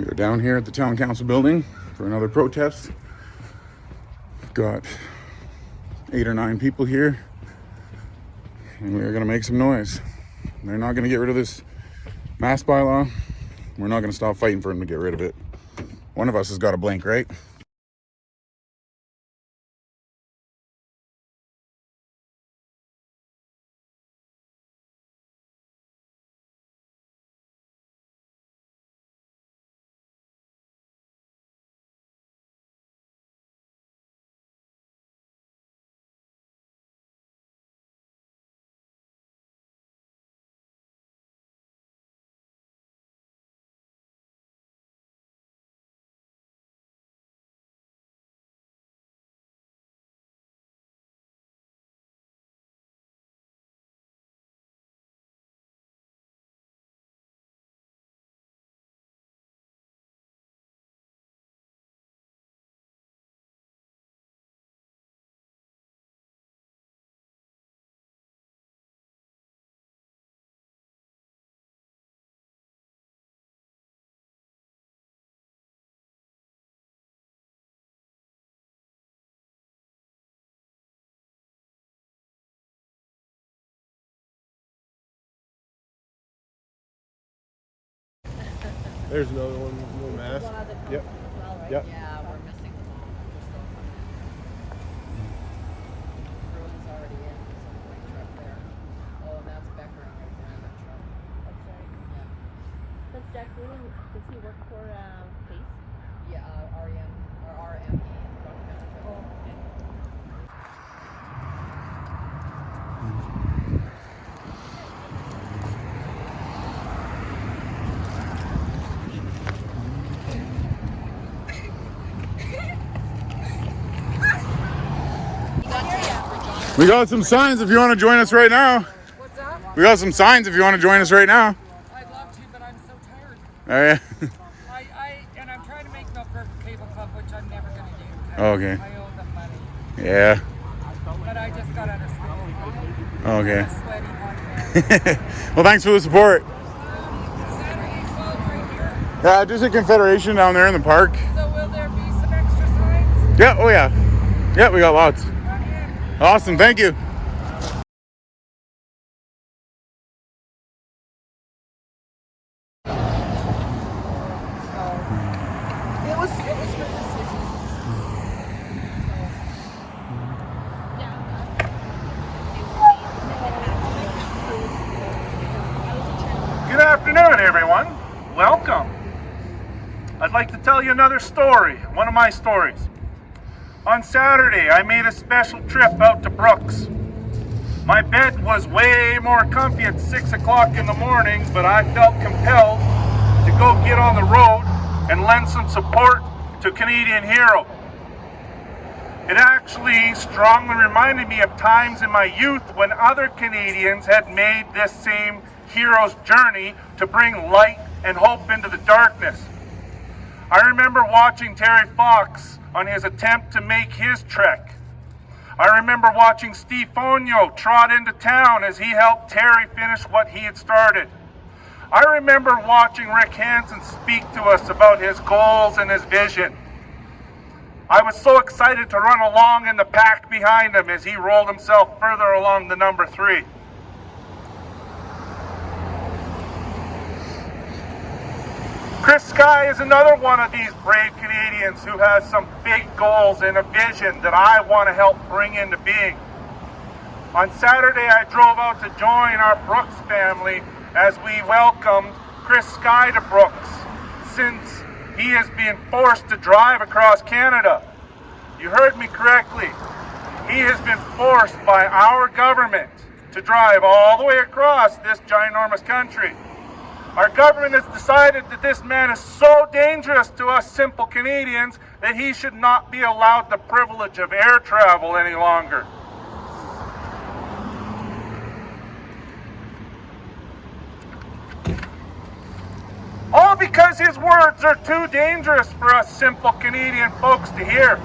We are down here at the town council building for another protest. Got 8 or 9 people here, and we're gonna make some noise. They're not gonna get rid of this mask bylaw. We're not gonna stop fighting for them to get rid of it. One of us has got a blank, right? There's another one, no mask. Yep. Well, right? Yep. Yeah, we're missing them all. We're still coming. Bruin's already in. There's a white truck there. Oh, and that's Becker right there in that truck. That's right. Yeah. Does Jack Bruin, does he work for Pace? Yeah, REM or RME. Oh, okay. We got some signs if you want to join us right now. What's that? We got some signs if you want to join us right now. I'd love to, but I'm so tired. Oh, And I'm trying to make Milk River Cable Club, which I'm never going to do. 'Cause Okay. I owe them money. yeah. But I just got out of school. Okay. I'm sweaty hot man. Well, thanks for the support. Saturday 12 right here. Yeah, just a Confederation down there in the park. So will there be some extra signs? Yeah, oh yeah. Yeah, we got lots. Come in. Awesome, thank you. It was her decision. Good afternoon, everyone. Welcome. I'd like to tell you another story, one of my stories. On Saturday, I made a special trip out to Brooks. My bed was way more comfy at 6 o'clock in the morning, but I felt compelled to go get on the road and lend some support to Canadian Hero. It actually strongly reminded me of times in my youth when other Canadians had made this same hero's journey to bring light and hope into the darkness. I remember watching Terry Fox on his attempt to make his trek. I remember watching Steve Fonio trot into town as he helped Terry finish what he had started. I remember watching Rick Hansen speak to us about his goals and his vision. I was so excited to run along in the pack behind him as he rolled himself further along the number 3. Chris Sky is another one of these brave Canadians who has some big goals and a vision that I want to help bring into being. On Saturday, I drove out to join our Brooks family as we welcomed Chris Sky to Brooks, since he is being forced to drive across Canada. You heard me correctly. He has been forced by our government to drive all the way across this ginormous country. Our government has decided that this man is so dangerous to us simple Canadians that he should not be allowed the privilege of air travel any longer. All because his words are too dangerous for us simple Canadian folks to hear.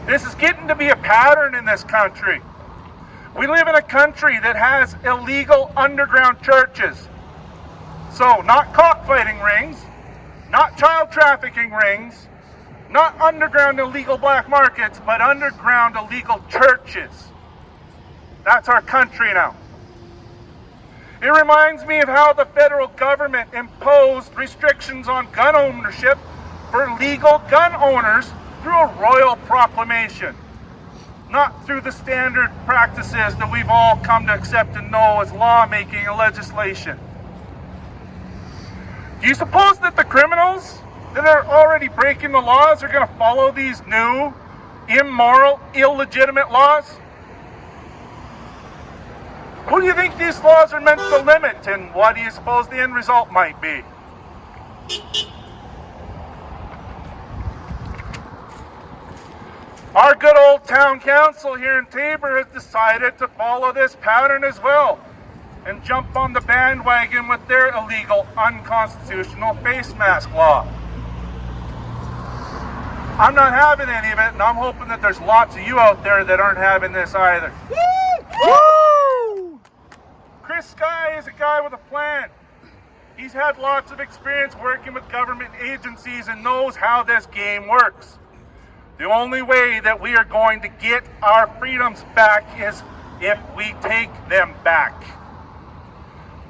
This is getting to be a pattern in this country. We live in a country that has illegal underground churches. So, not cockfighting rings, not child trafficking rings, not underground illegal black markets, but underground illegal churches. That's our country now. It reminds me of how the federal government imposed restrictions on gun ownership for legal gun owners through a royal proclamation, not through the standard practices that we've all come to accept and know as lawmaking and legislation. Do you suppose that the criminals that are already breaking the laws are going to follow these new, immoral, illegitimate laws? Who do you think these laws are meant to limit, and what do you suppose the end result might be? Our good old town council here in Tabor has decided to follow this pattern as well and jump on the bandwagon with their illegal, unconstitutional face mask law. I'm not having any of it, and I'm hoping that there's lots of you out there that aren't having this either. Woo! Chris Sky is a guy with a plan. He's had lots of experience working with government agencies and knows how this game works. The only way that we are going to get our freedoms back is if we take them back.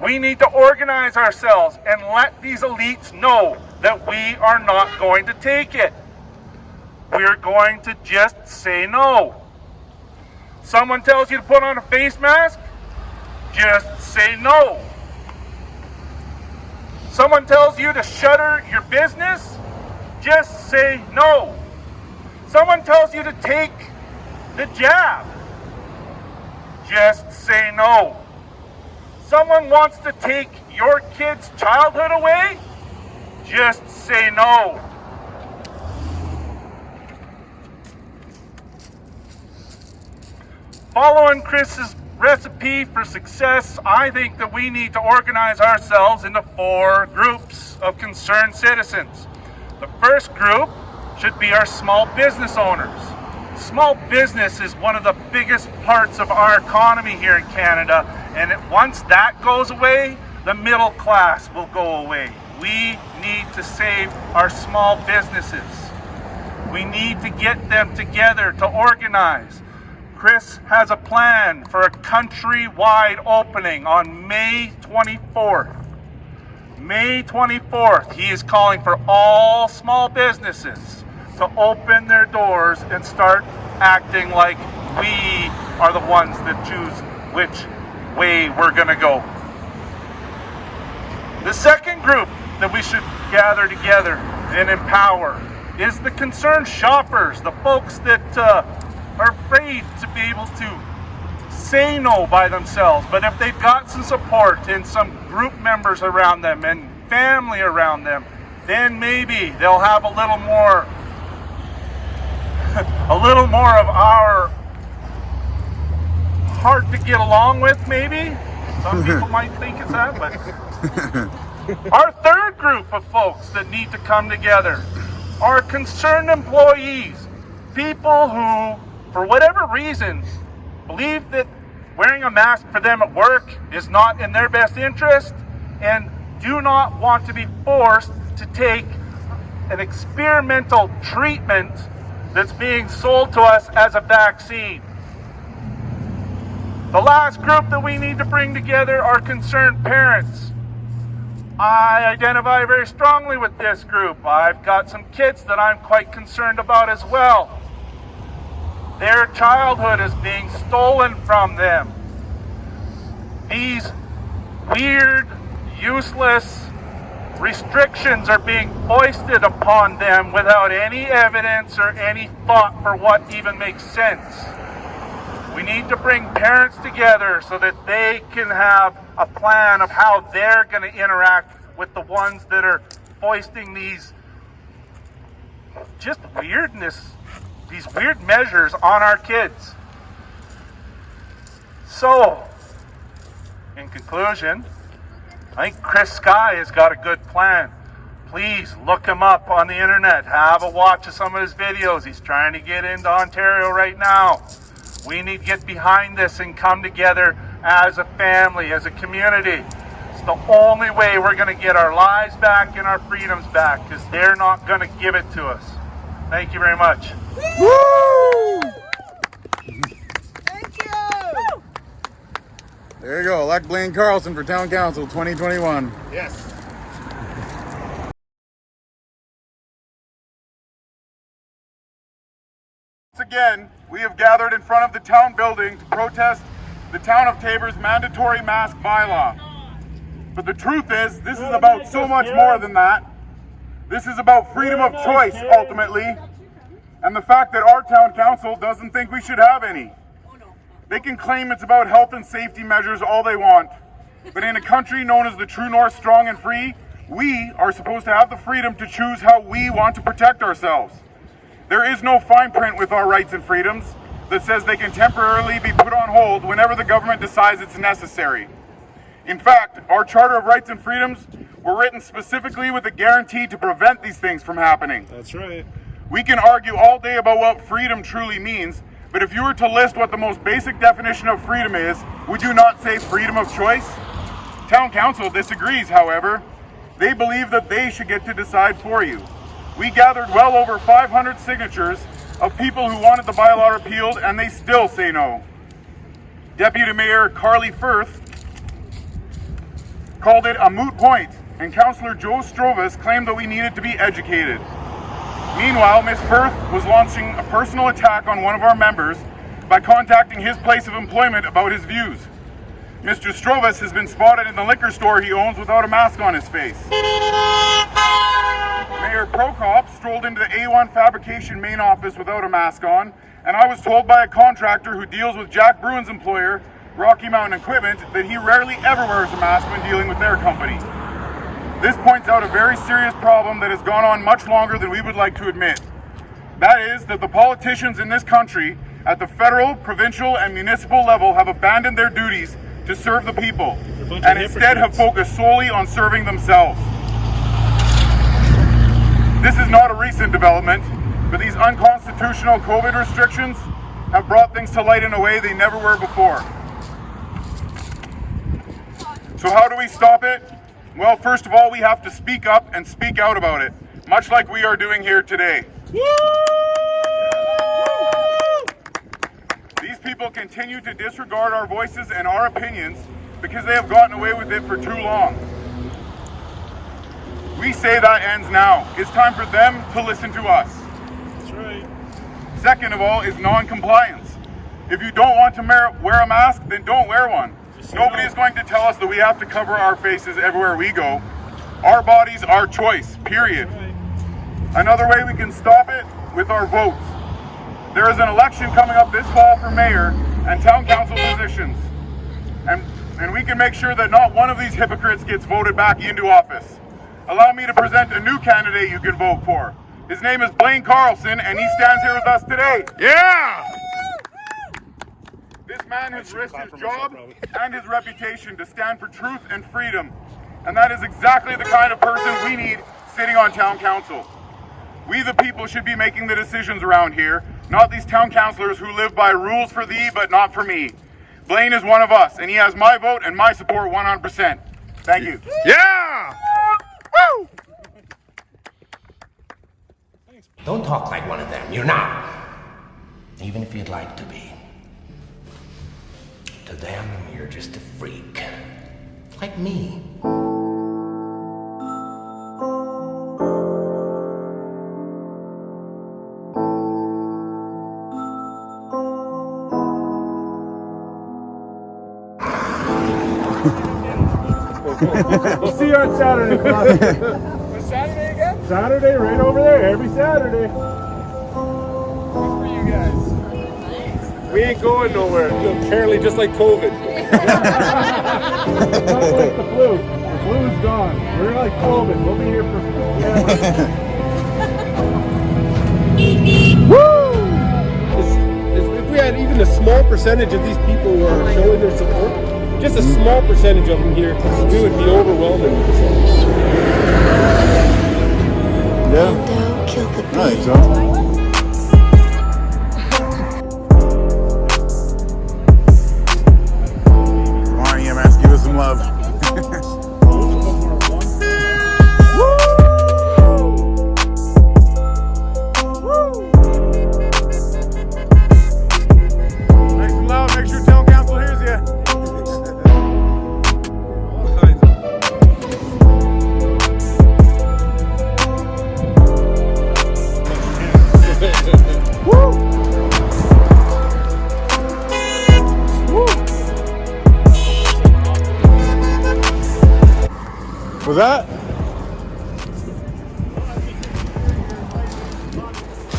We need to organize ourselves and let these elites know that we are not going to take it. We're going to just say no. Someone tells you to put on a face mask, just say no. Someone tells you to shutter your business, just say no. Someone tells you to take the jab, just say no. Someone wants to take your kid's childhood away, just say no. Following Chris's recipe for success, I think that we need to organize ourselves into 4 groups of concerned citizens. The first group should be our small business owners. Small business is one of the biggest parts of our economy here in Canada, and once that goes away, the middle class will go away. We need to save our small businesses. We need to get them together to organize. Chris has a plan for a countrywide opening on May 24th. May 24th, he is calling for all small businesses to open their doors and start acting like we are the ones that choose which way we're going to go. The second group that we should gather together and empower is the concerned shoppers, the folks that are afraid to be able to say no by themselves. But if they've got some support and some group members around them and family around them, then maybe they'll have a little more of our heart to get along with, maybe. Some people might think it's that, but our third group of folks that need to come together are concerned employees, people who, for whatever reason, believe that wearing a mask for them at work is not in their best interest and do not want to be forced to take an experimental treatment that's being sold to us as a vaccine. The last group that we need to bring together are concerned parents. I identify very strongly with this group. I've got some kids that I'm quite concerned about as well. Their childhood is being stolen from them. These weird, useless restrictions are being foisted upon them without any evidence or any thought for what even makes sense. We need to bring parents together so that they can have a plan of how they're going to interact with the ones that are foisting these just weirdness, these weird measures on our kids. So, in conclusion, I think Chris Sky has got a good plan. Please look him up on the internet. Have a watch of some of his videos. He's trying to get into Ontario right now. We need to get behind this and come together as a family, as a community. the only way we're going to get our lives back and our freedoms back, because they're not going to give it to us. Thank you very much. Woo! There you go. Elect Blaine Carlson for Town Council 2021. Yes. Once again, we have gathered in front of the town building to protest the town of Tabor's mandatory mask bylaw. But the truth is, this is about so much more than that. This is about freedom of choice, ultimately, and the fact that our town council doesn't think we should have any. They can claim it's about health and safety measures all they want, but in a country known as the True North Strong and Free, we are supposed to have the freedom to choose how we want to protect ourselves. There is no fine print with our rights and freedoms that says they can temporarily be put on hold whenever the government decides it's necessary. In fact, our Charter of Rights and Freedoms were written specifically with a guarantee to prevent these things from happening. That's right. We can argue all day about what freedom truly means, but if you were to list what the most basic definition of freedom is, would you not say freedom of choice? Town Council disagrees, however. They believe that they should get to decide for you. We gathered well over 500 signatures of people who wanted the bylaw repealed, and they still say no. Deputy Mayor Carly Firth called it a moot point, and Councillor Joe Strovis claimed that we needed to be educated. Meanwhile, Ms. Firth was launching a personal attack on one of our members by contacting his place of employment about his views. Mr. Strovis has been spotted in the liquor store he owns without a mask on his face. Mayor Prokop strolled into the A1 Fabrication main office without a mask on, and I was told by a contractor who deals with Jack Bruin's employer, Rocky Mountain Equipment, that he rarely ever wears a mask when dealing with their company. This points out a very serious problem that has gone on much longer than we would like to admit. That is that the politicians in this country, at the federal, provincial, and municipal level, have abandoned their duties to serve the people, and instead have focused solely on serving themselves. This is not a recent development, but these unconstitutional COVID restrictions have brought things to light in a way they never were before. So how do we stop it? Well, first of all, we have to speak up and speak out about it, much like we are doing here today. These people continue to disregard our voices and our opinions because they have gotten away with it for too long. We say that ends now. It's time for them to listen to us. That's right. Second of all is non-compliance. If you don't want to wear a mask, then don't wear one. Nobody is going to tell us that we have to cover our faces everywhere we go. Our bodies, our choice, period. Another way we can stop it, with our votes. There is an election coming up this fall for mayor and town council positions. And we can make sure that not one of these hypocrites gets voted back into office. Allow me to present a new candidate you can vote for. His name is Blaine Carlson, and he stands here with us today. Yeah! This man has risked his job and his reputation to stand for truth and freedom. And that is exactly the kind of person we need sitting on town council. We the people should be making the decisions around here, not these town councillors who live by rules for thee but not for me. Blaine is one of us, and he has my vote and my support 100%. Thank you. Yeah! Woo! Don't talk like one of them. You're not. Even if you'd like to be. To them, you're just a freak. Like me. We'll see you on Saturday, What's Saturday again? Saturday, right over there, every Saturday. Good for you guys. We ain't going nowhere. Apparently, just like COVID. Not like the flu. The flu's gone. We're like COVID. We'll be here for. Woo! If we had even a small percentage of these people who are showing their support, just a small percentage of them here, we would be overwhelming. Yeah. I think so. Come on, EMS, give us some love. Was that?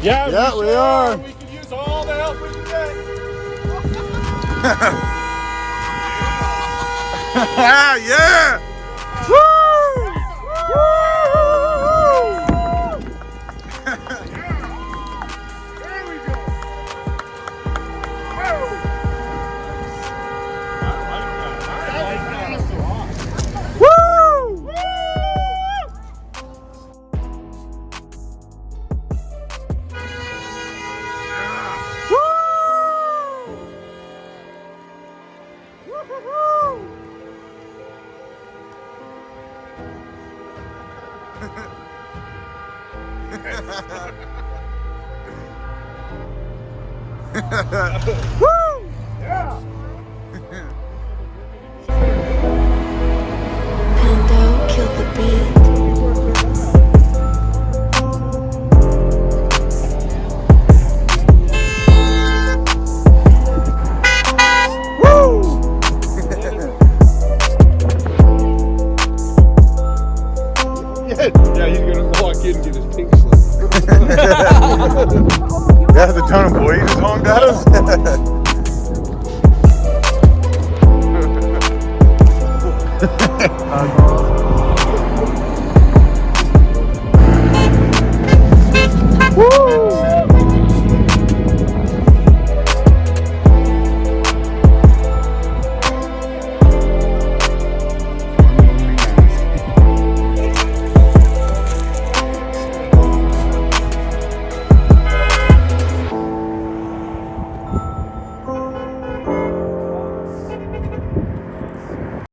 Yeah, Yeah, we are. We can use all the help we can get. Yeah! Woo! There we go. Whoa. I like that. Woo! Woo! Yeah. Pando killed the beat. Yeah, he's gonna walk in and get his pink slip. Yeah, the ton of boys just honked at us. Woo!